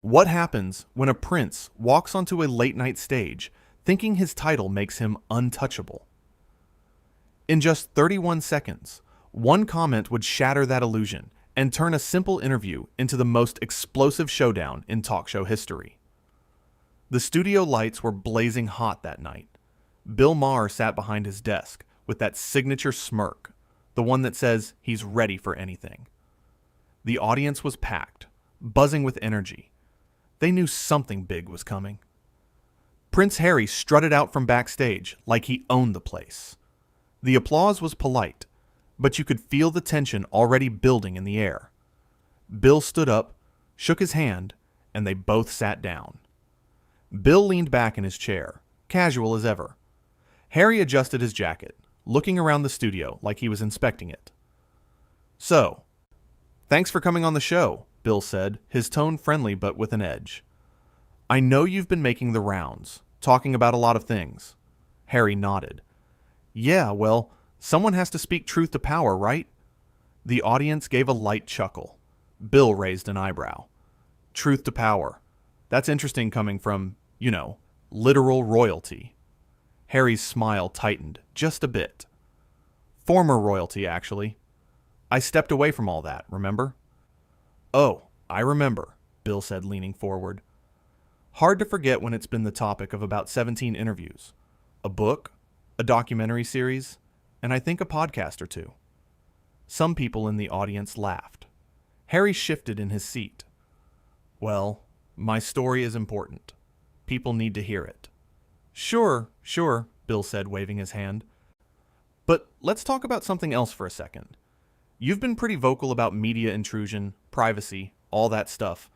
What happens when a prince walks onto a late-night stage thinking his title makes him untouchable? In just 31 seconds, one comment would shatter that illusion and turn a simple interview into the most explosive showdown in talk show history. The studio lights were blazing hot that night. Bill Maher sat behind his desk with that signature smirk, the one that says he's ready for anything. The audience was packed, buzzing with energy. They knew something big was coming. Prince Harry strutted out from backstage like he owned the place. The applause was polite, but you could feel the tension already building in the air. Bill stood up, shook his hand, and they both sat down. Bill leaned back in his chair, casual as ever. Harry adjusted his jacket, looking around the studio like he was inspecting it. "So, thanks for coming on the show," Bill said, his tone friendly but with an edge. "I know you've been making the rounds, talking about a lot of things." Harry nodded. "Yeah, well, someone has to speak truth to power, right?" The audience gave a light chuckle. Bill raised an eyebrow. "Truth to power. That's interesting coming from, literal royalty." Harry's smile tightened just a bit. "Former royalty, actually. I stepped away from all that, remember?" "Oh, I remember," Bill said, leaning forward. "Hard to forget when it's been the topic of about 17 interviews. A book, a documentary series, and I think a podcast or two." Some people in the audience laughed. Harry shifted in his seat. "Well, my story is important. People need to hear it." Sure, Bill said, waving his hand. "But let's talk about something else for a second. You've been pretty vocal about media intrusion, privacy, all that stuff.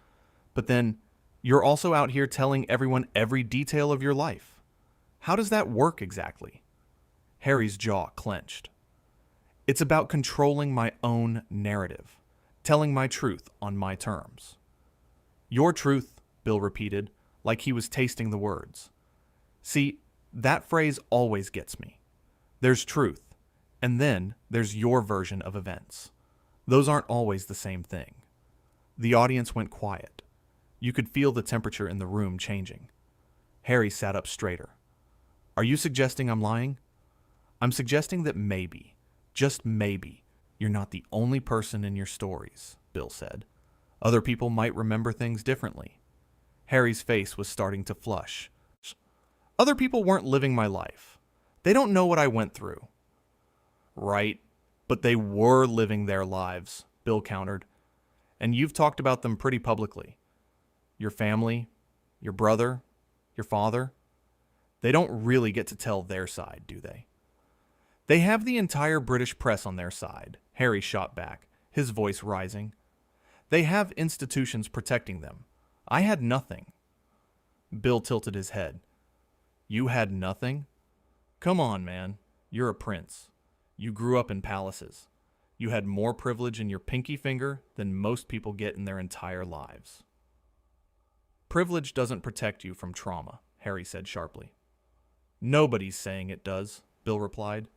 But then, you're also out here telling everyone every detail of your life. How does that work exactly?" Harry's jaw clenched. "It's about controlling my own narrative, telling my truth on my terms." "Your truth," Bill repeated, like he was tasting the words. See, that phrase always gets me. There's truth, and then there's your version of events. Those aren't always the same thing. The audience went quiet. You could feel the temperature in the room changing. Harry sat up straighter. "Are you suggesting I'm lying?" "I'm suggesting that maybe, just maybe, you're not the only person in your stories," Bill said. "Other people might remember things differently." Harry's face was starting to flush. "Other people weren't living my life. They don't know what I went through." "Right, but they were living their lives," Bill countered. "And you've talked about them pretty publicly. Your family, your brother, your father. They don't really get to tell their side, do they?" "They have the entire British press on their side," Harry shot back, his voice rising. "They have institutions protecting them. I had nothing." Bill tilted his head. "You had nothing? Come on, man. You're a prince. You grew up in palaces. You had more privilege in your pinky finger than most people get in their entire lives." "Privilege doesn't protect you from trauma," Harry said sharply. "Nobody's saying it does," Bill replied,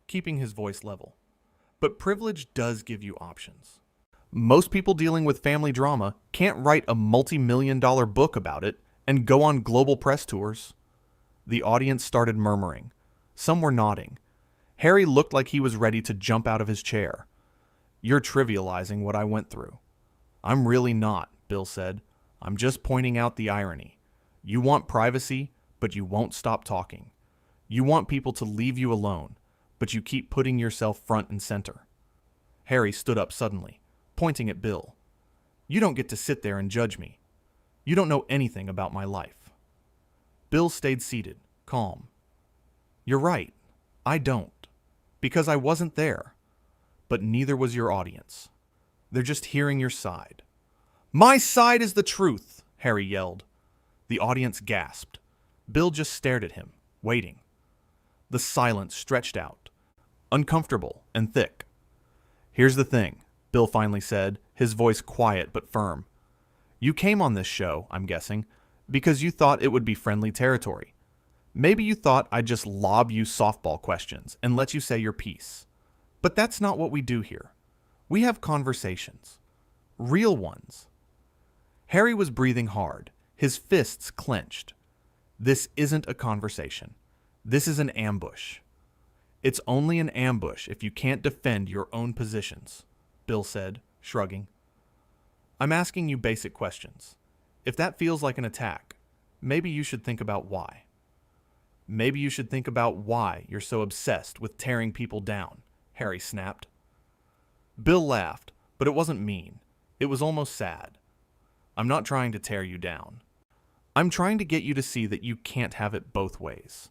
keeping his voice level. "But privilege does give you options. Most people dealing with family drama can't write a multi-million-dollar book about it and go on global press tours." The audience started murmuring. Some were nodding. Harry looked like he was ready to jump out of his chair. "You're trivializing what I went through." "I'm really not," Bill said. "I'm just pointing out the irony. You want privacy, but you won't stop talking. You want people to leave you alone, but you keep putting yourself front and center." Harry stood up suddenly, pointing at Bill. "You don't get to sit there and judge me. You don't know anything about my life." Bill stayed seated, calm. "You're right. I don't. Because I wasn't there. But neither was your audience. They're just hearing your side." "My side is the truth!" Harry yelled. The audience gasped. Bill just stared at him, waiting. The silence stretched out, uncomfortable and thick. "Here's the thing," Bill finally said, his voice quiet but firm. "You came on this show, I'm guessing, because you thought it would be friendly territory. Maybe you thought I'd just lob you softball questions and let you say your piece. But that's not what we do here. We have conversations. Real ones." Harry was breathing hard, his fists clenched. This isn't a conversation. This is an ambush. It's only an ambush if you can't defend your own positions, Bill said, shrugging. I'm asking you basic questions. If that feels like an attack, maybe you should think about why. Maybe you should think about why you're so obsessed with tearing people down, Harry snapped. Bill laughed, but it wasn't mean. It was almost sad. I'm not trying to tear you down. I'm trying to get you to see that you can't have it both ways.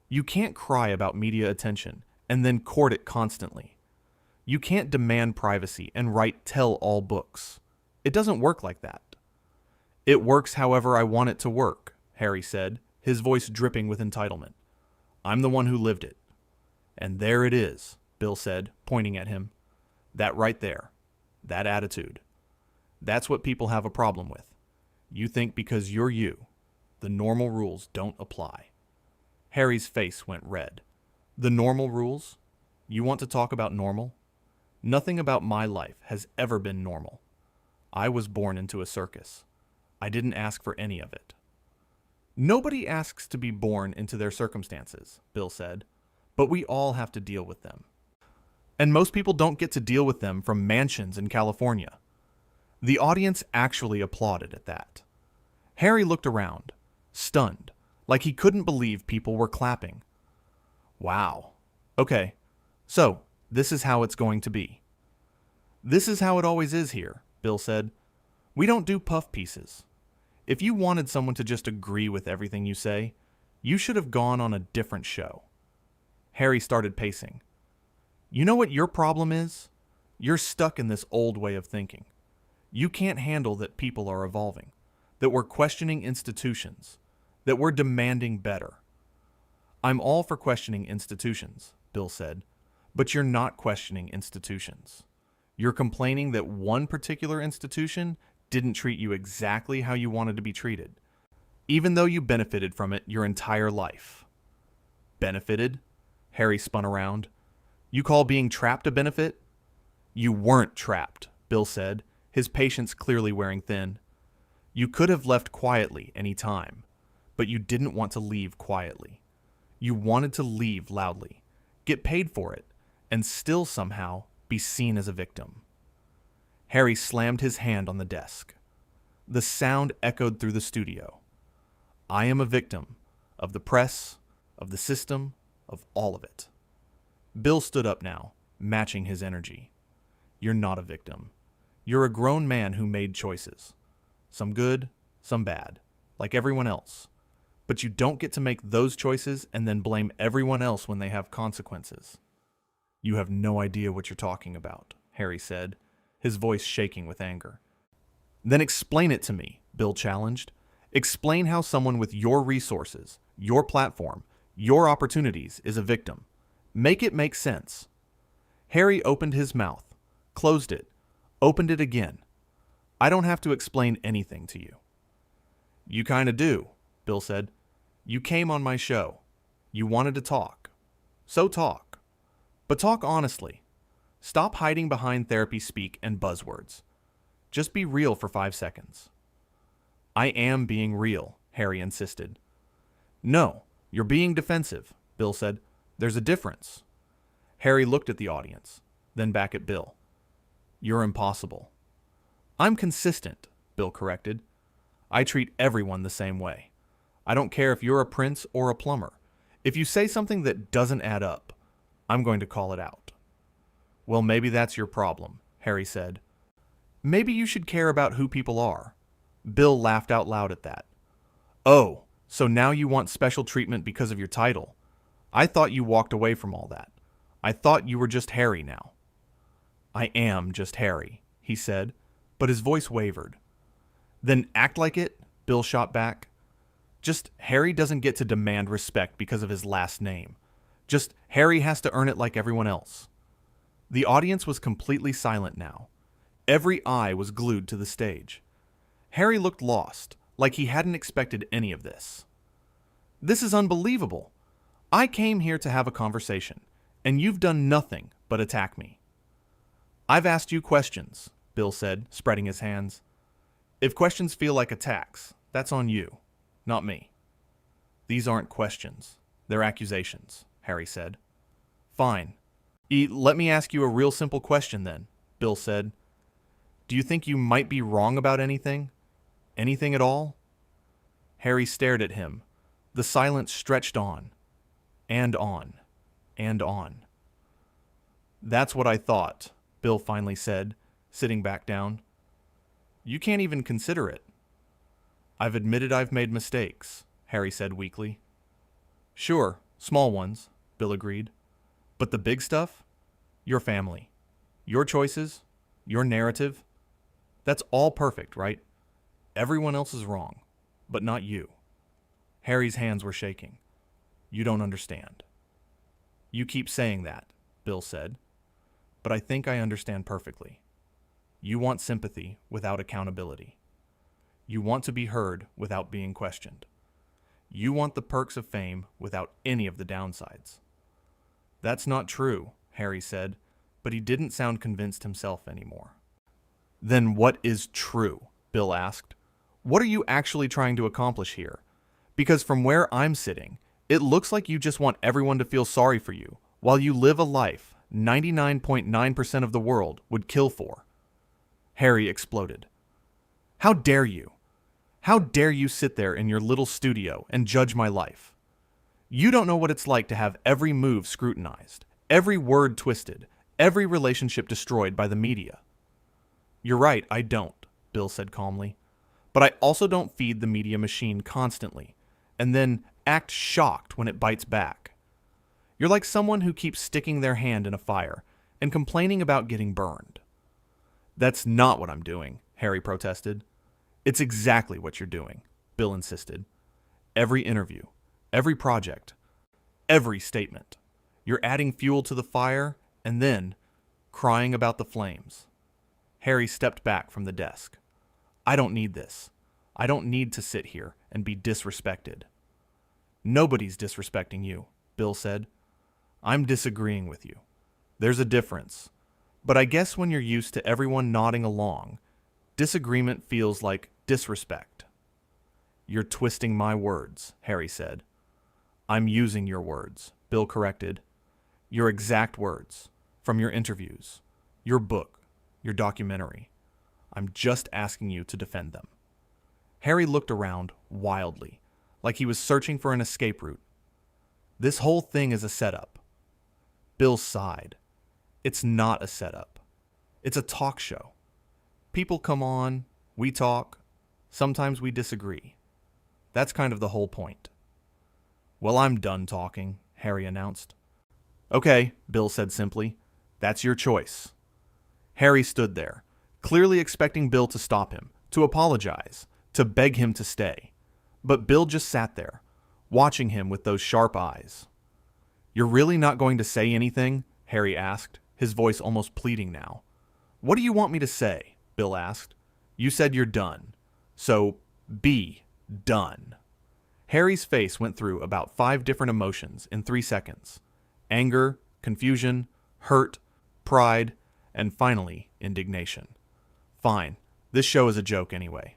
You can't cry about media attention and then court it constantly. You can't demand privacy and write tell-all books. It doesn't work like that. It works however I want it to work, Harry said, his voice dripping with entitlement. I'm the one who lived it. And there it is, Bill said, pointing at him. That right there. That attitude. That's what people have a problem with. You think because you're you, the normal rules don't apply. Harry's face went red. The normal rules? You want to talk about normal? Nothing about my life has ever been normal. I was born into a circus. I didn't ask for any of it. Nobody asks to be born into their circumstances, Bill said, but we all have to deal with them. And most people don't get to deal with them from mansions in California. The audience actually applauded at that. Harry looked around, stunned, like he couldn't believe people were clapping. Wow. Okay, so this is how it's going to be. This is how it always is here, Bill said. We don't do puff pieces. If you wanted someone to just agree with everything you say, you should have gone on a different show. Harry started pacing. You know what your problem is? You're stuck in this old way of thinking. You can't handle that people are evolving, that we're questioning institutions, that we're demanding better. I'm all for questioning institutions, Bill said, but you're not questioning institutions. You're complaining that one particular institution didn't treat you exactly how you wanted to be treated, even though you benefited from it your entire life. Benefited? Harry spun around. You call being trapped a benefit? You weren't trapped, Bill said, his patience clearly wearing thin. You could have left quietly any time, but you didn't want to leave quietly. You wanted to leave loudly, get paid for it, and still somehow be seen as a victim. Harry slammed his hand on the desk. The sound echoed through the studio. I am a victim of the press, of the system, of all of it. Bill stood up now, matching his energy. You're not a victim. You're a grown man who made choices. Some good, some bad, like everyone else. But you don't get to make those choices and then blame everyone else when they have consequences. You have no idea what you're talking about, Harry said, his voice shaking with anger. Then explain it to me, Bill challenged. Explain how someone with your resources, your platform, your opportunities is a victim. Make it make sense. Harry opened his mouth, closed it, opened it again. I don't have to explain anything to you. You kinda do, Bill said. You came on my show. You wanted to talk. So talk. But talk honestly. Stop hiding behind therapy speak and buzzwords. Just be real for 5 seconds. I am being real, Harry insisted. No, you're being defensive, Bill said. There's a difference. Harry looked at the audience, then back at Bill. You're impossible. I'm consistent, Bill corrected. I treat everyone the same way. I don't care if you're a prince or a plumber. If you say something that doesn't add up, I'm going to call it out. Well, maybe that's your problem, Harry said. Maybe you should care about who people are. Bill laughed out loud at that. Oh, so now you want special treatment because of your title. I thought you walked away from all that. I thought you were just Harry now. I am just Harry, he said, but his voice wavered. Then act like it, Bill shot back. Just Harry doesn't get to demand respect because of his last name. Just Harry has to earn it like everyone else. The audience was completely silent now. Every eye was glued to the stage. Harry looked lost, like he hadn't expected any of this. This is unbelievable. I came here to have a conversation, and you've done nothing but attack me. I've asked you questions, Bill said, spreading his hands. If questions feel like attacks, that's on you, not me. These aren't questions. They're accusations, Harry said. Fine. Let me ask you a real simple question then, Bill said. Do you think you might be wrong about anything? Anything at all? Harry stared at him. The silence stretched on, and on, and on. That's what I thought, Bill finally said, sitting back down. You can't even consider it. I've admitted I've made mistakes, Harry said weakly. Sure, small ones, Bill agreed. But the big stuff? Your family. Your choices. Your narrative. That's all perfect, right? Everyone else is wrong, but not you. Harry's hands were shaking. You don't understand. You keep saying that, Bill said. But I think I understand perfectly. You want sympathy without accountability. You want to be heard without being questioned. You want the perks of fame without any of the downsides. That's not true, Harry said, but he didn't sound convinced himself anymore. Then what is true? Bill asked. What are you actually trying to accomplish here? Because from where I'm sitting, it looks like you just want everyone to feel sorry for you, while you live a life 99.9% of the world would kill for. Harry exploded. How dare you? How dare you sit there in your little studio and judge my life? You don't know what it's like to have every move scrutinized, every word twisted, every relationship destroyed by the media. You're right, I don't, Bill said calmly. But I also don't feed the media machine constantly, and then act shocked when it bites back. You're like someone who keeps sticking their hand in a fire and complaining about getting burned. That's not what I'm doing, Harry protested. It's exactly what you're doing, Bill insisted. Every interview, every project, every statement. You're adding fuel to the fire and then crying about the flames. Harry stepped back from the desk. I don't need this. I don't need to sit here and be disrespected. Nobody's disrespecting you, Bill said. I'm disagreeing with you. There's a difference. But I guess when you're used to everyone nodding along, disagreement feels like disrespect. You're twisting my words, Harry said. I'm using your words, Bill corrected. Your exact words, from your interviews, your book, your documentary. I'm just asking you to defend them. Harry looked around wildly, like he was searching for an escape route. This whole thing is a setup. Bill sighed. It's not a setup. It's a talk show. People come on, we talk, sometimes we disagree. That's kind of the whole point. Well, I'm done talking, Harry announced. Okay, Bill said simply. That's your choice. Harry stood there, clearly expecting Bill to stop him, to apologize, to beg him to stay. But Bill just sat there, watching him with those sharp eyes. You're really not going to say anything? Harry asked, his voice almost pleading now. What do you want me to say? Bill asked. You said you're done. So, be done. Harry's face went through about 5 different emotions in 3 seconds. Anger, confusion, hurt, pride, and finally, indignation. Fine, this show is a joke anyway.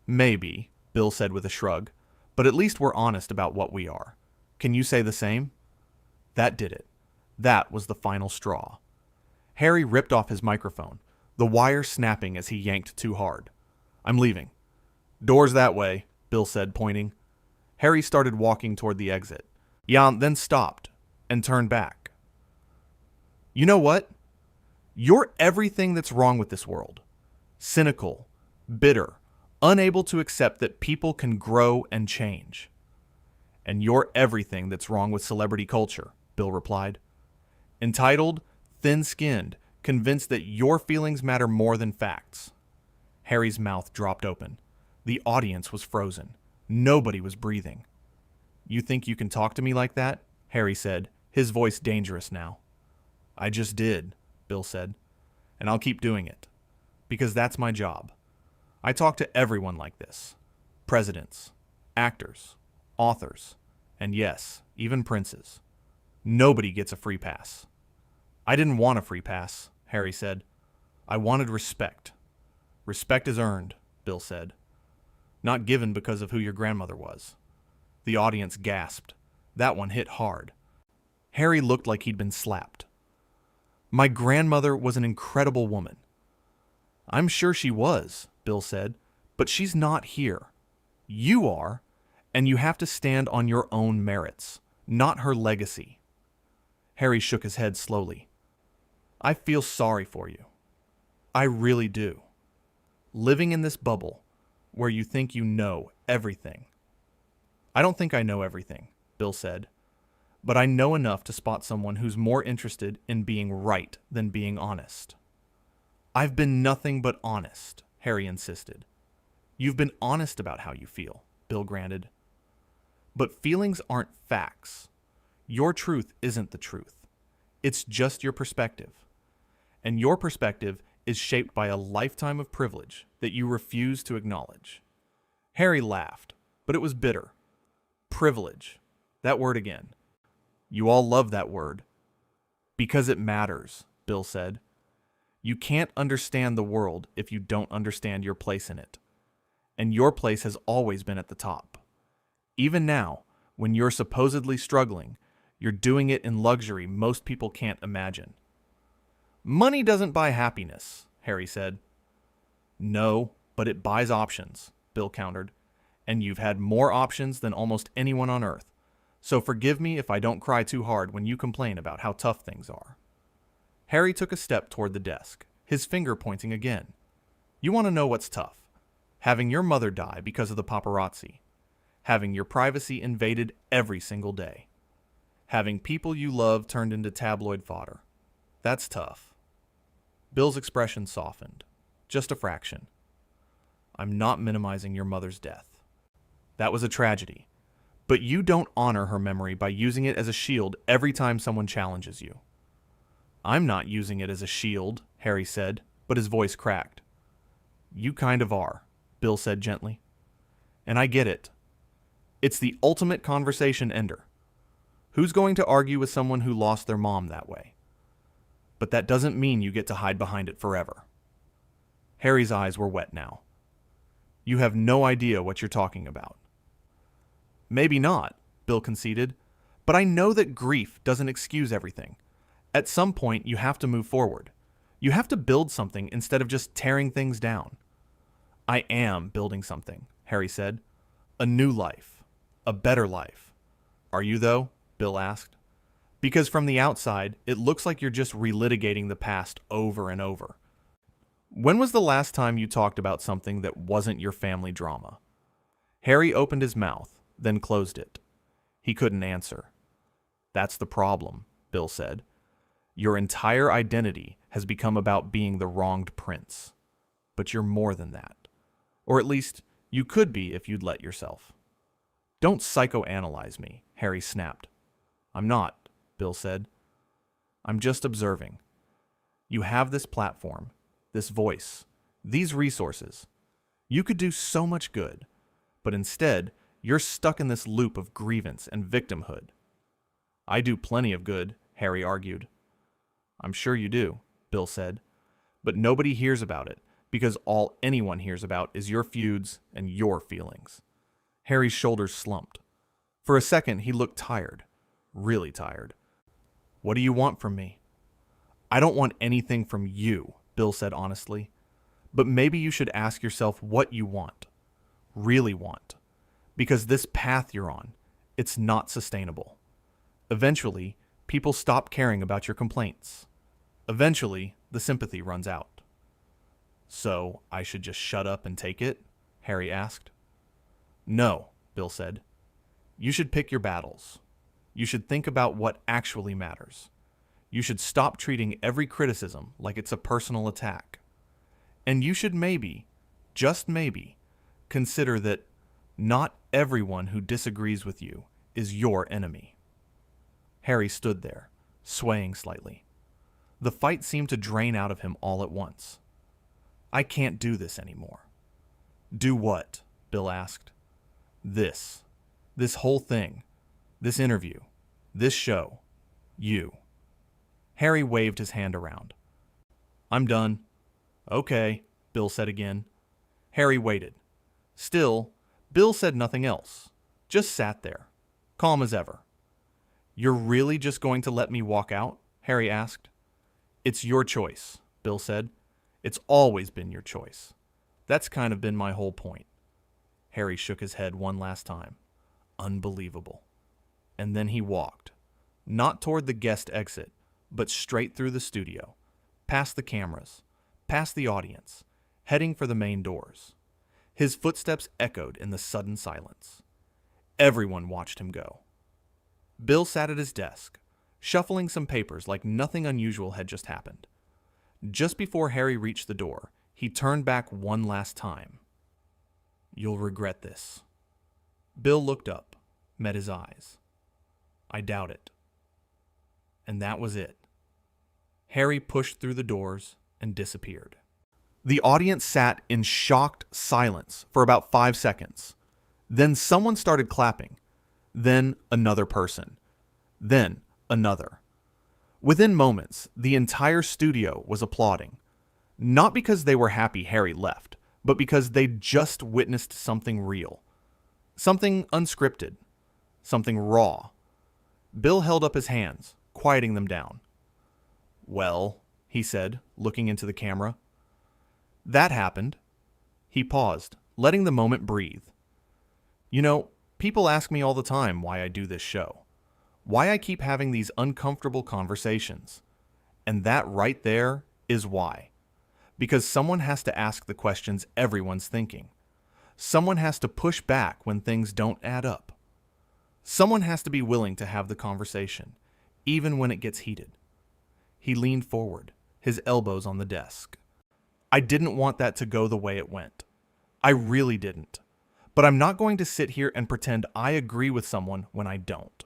Maybe, Bill said with a shrug, but at least we're honest about what we are. Can you say the same? That did it. That was the final straw. Harry ripped off his microphone, the wire snapping as he yanked too hard. I'm leaving. Doors that way, Bill said, pointing. Harry started walking toward the exit. Jan then stopped and turned back. You know what? You're everything that's wrong with this world. Cynical, bitter, unable to accept that people can grow and change. And you're everything that's wrong with celebrity culture, Bill replied. Entitled, thin-skinned, convinced that your feelings matter more than facts. Harry's mouth dropped open. The audience was frozen. Nobody was breathing. You think you can talk to me like that? Harry said, his voice dangerous now. I just did, Bill said, and I'll keep doing it, because that's my job. I talk to everyone like this. Presidents, actors, authors, and yes, even princes. Nobody gets a free pass. I didn't want a free pass, Harry said. I wanted respect. Respect is earned, Bill said. Not given because of who your grandmother was. The audience gasped. That one hit hard. Harry looked like he'd been slapped. My grandmother was an incredible woman. I'm sure she was, Bill said, but she's not here. You are, and you have to stand on your own merits, not her legacy. Harry shook his head slowly. I feel sorry for you. I really do. Living in this bubble where you think you know everything. I don't think I know everything, Bill said, but I know enough to spot someone who's more interested in being right than being honest. I've been nothing but honest, Harry insisted. You've been honest about how you feel, Bill granted. But feelings aren't facts. Your truth isn't the truth. It's just your perspective. And your perspective is shaped by a lifetime of privilege that you refuse to acknowledge. Harry laughed, but it was bitter. Privilege. That word again. You all love that word. Because it matters, Bill said. You can't understand the world if you don't understand your place in it. And your place has always been at the top. Even now, when you're supposedly struggling, you're doing it in luxury most people can't imagine. Money doesn't buy happiness, Harry said. No, but it buys options, Bill countered. And you've had more options than almost anyone on Earth. So forgive me if I don't cry too hard when you complain about how tough things are. Harry took a step toward the desk, his finger pointing again. You want to know what's tough? Having your mother die because of the paparazzi. Having your privacy invaded every single day. Having people you love turned into tabloid fodder. That's tough. Bill's expression softened. Just a fraction. I'm not minimizing your mother's death. That was a tragedy. But you don't honor her memory by using it as a shield every time someone challenges you. I'm not using it as a shield, Harry said, but his voice cracked. You kind of are, Bill said gently. And I get it. It's the ultimate conversation ender. Who's going to argue with someone who lost their mom that way? But that doesn't mean you get to hide behind it forever. Harry's eyes were wet now. You have no idea what you're talking about. Maybe not, Bill conceded, but I know that grief doesn't excuse everything. At some point, you have to move forward. You have to build something instead of just tearing things down. I am building something, Harry said. A new life. A better life. Are you, though? Bill asked. Because from the outside, it looks like you're just relitigating the past over and over. When was the last time you talked about something that wasn't your family drama? Harry opened his mouth, then closed it. He couldn't answer. That's the problem, Bill said. Your entire identity has become about being the wronged prince. But you're more than that. Or at least, you could be if you'd let yourself. Don't psychoanalyze me, Harry snapped. I'm not, Bill said. I'm just observing. You have this platform, this voice, these resources. You could do so much good, but instead, you're stuck in this loop of grievance and victimhood. I do plenty of good, Harry argued. I'm sure you do, Bill said, but nobody hears about it because all anyone hears about is your feuds and your feelings. Harry's shoulders slumped. For a second, he looked tired, really tired. What do you want from me? I don't want anything from you, Bill said honestly, but maybe you should ask yourself what you want, really want, because this path you're on, it's not sustainable. Eventually, people stop caring about your complaints. Eventually, the sympathy runs out. So, I should just shut up and take it? Harry asked. No, Bill said. You should pick your battles. You should think about what actually matters. You should stop treating every criticism like it's a personal attack. And you should maybe, just maybe, consider that not everyone who disagrees with you is your enemy. Harry stood there, swaying slightly. The fight seemed to drain out of him all at once. I can't do this anymore. Do what? Bill asked. This whole thing. This interview. This show. You. Harry waved his hand around. I'm done. Okay, Bill said again. Harry waited. Still, Bill said nothing else. Just sat there, calm as ever. "You're really just going to let me walk out?" Harry asked. "It's your choice," Bill said. "It's always been your choice. That's kind of been my whole point." Harry shook his head one last time. Unbelievable. And then he walked, not toward the guest exit, but straight through the studio, past the cameras, past the audience, heading for the main doors. His footsteps echoed in the sudden silence. Everyone watched him go. Bill sat at his desk, shuffling some papers like nothing unusual had just happened. Just before Harry reached the door, he turned back one last time. "You'll regret this." Bill looked up, met his eyes. "I doubt it." And that was it. Harry pushed through the doors and disappeared. The audience sat in shocked silence for about 5 seconds. Then someone started clapping. Then another person. Then another. Within moments, the entire studio was applauding. Not because they were happy Harry left, but because they'd just witnessed something real. Something unscripted. Something raw. Bill held up his hands, quieting them down. "Well," he said, looking into the camera. "That happened." He paused, letting the moment breathe. "You know, people ask me all the time why I do this show. Why I keep having these uncomfortable conversations. And that right there is why. Because someone has to ask the questions everyone's thinking. Someone has to push back when things don't add up. Someone has to be willing to have the conversation, even when it gets heated." He leaned forward, his elbows on the desk. "I didn't want that to go the way it went. I really didn't. But I'm not going to sit here and pretend I agree with someone when I don't.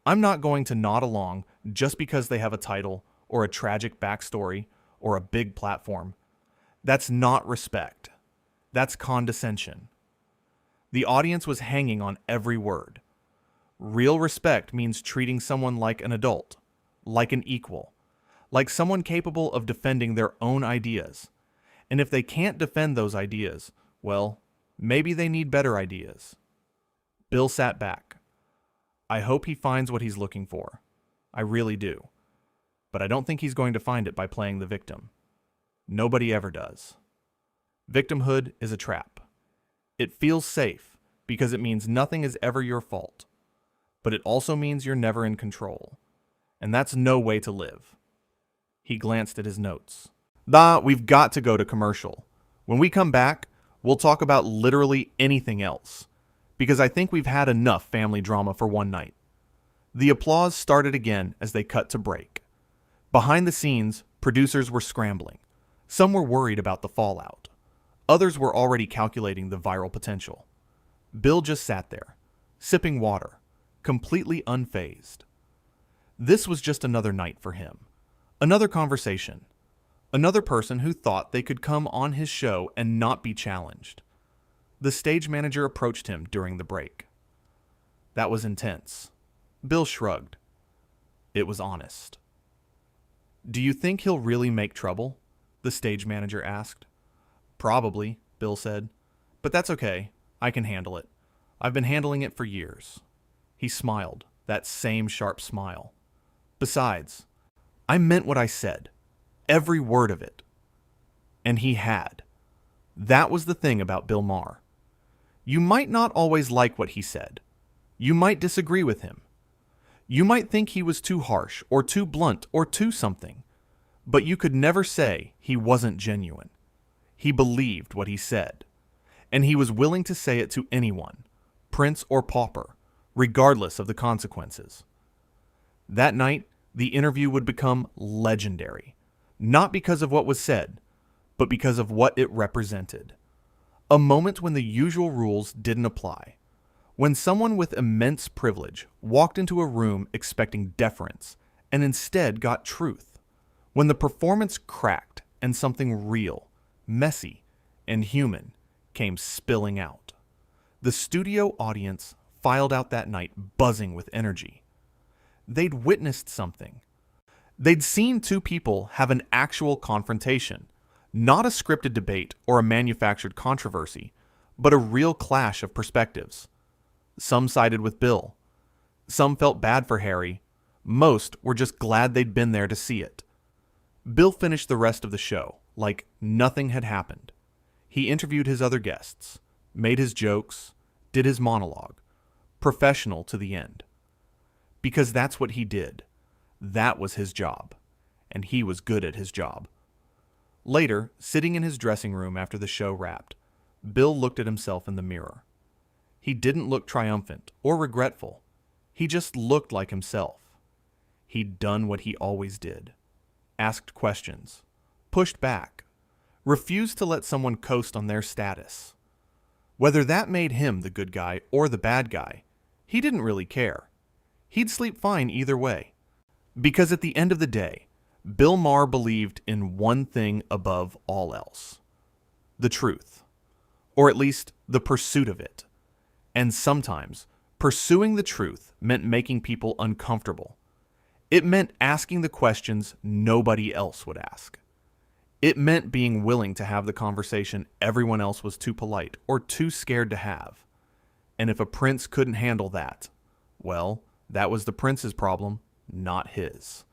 I'm not going to nod along just because they have a title or a tragic backstory or a big platform. That's not respect. That's condescension." The audience was hanging on every word. Real respect means treating someone like an adult, like an equal, like someone capable of defending their own ideas. And if they can't defend those ideas, well, maybe they need better ideas. Bill sat back. "I hope he finds what he's looking for. I really do. But I don't think he's going to find it by playing the victim. Nobody ever does. Victimhood is a trap. It feels safe because it means nothing is ever your fault. But it also means you're never in control. And that's no way to live." He glanced at his notes. We've got to go to commercial. When we come back, we'll talk about literally anything else. Because I think we've had enough family drama for one night." The applause started again as they cut to break. Behind the scenes, producers were scrambling. Some were worried about the fallout. Others were already calculating the viral potential. Bill just sat there, sipping water, completely unfazed. This was just another night for him. Another conversation. Another person who thought they could come on his show and not be challenged. The stage manager approached him during the break. "That was intense." Bill shrugged. "It was honest." "Do you think he'll really make trouble?" the stage manager asked. "Probably," Bill said. "But that's okay. I can handle it. I've been handling it for years." He smiled, that same sharp smile. "Besides, I meant what I said. Every word of it." And he had. That was the thing about Bill Maher. You might not always like what he said. You might disagree with him. You might think he was too harsh or too blunt or too something. But you could never say he wasn't genuine. He believed what he said. And he was willing to say it to anyone, prince or pauper, regardless of the consequences. That night, the interview would become legendary. Not because of what was said, but because of what it represented. A moment when the usual rules didn't apply. When someone with immense privilege walked into a room expecting deference and instead got truth. When the performance cracked and something real, messy, and human came spilling out. The studio audience filed out that night buzzing with energy. They'd witnessed something. They'd seen two people have an actual confrontation, Not a scripted debate or a manufactured controversy, but a real clash of perspectives. Some sided with Bill. Some felt bad for Harry. Most were just glad they'd been there to see it. Bill finished the rest of the show like nothing had happened. He interviewed his other guests, made his jokes, did his monologue, professional to the end. Because that's what he did. That was his job. And he was good at his job. Later, sitting in his dressing room after the show wrapped, Bill looked at himself in the mirror. He didn't look triumphant or regretful. He just looked like himself. He'd done what he always did. Asked questions. Pushed back. Refused to let someone coast on their status. Whether that made him the good guy or the bad guy, he didn't really care. He'd sleep fine either way. Because at the end of the day, Bill Maher believed in one thing above all else. The truth. Or at least the pursuit of it. And sometimes, pursuing the truth meant making people uncomfortable. It meant asking the questions nobody else would ask. It meant being willing to have the conversation everyone else was too polite or too scared to have. And if a prince couldn't handle that, well, that was the prince's problem, not his.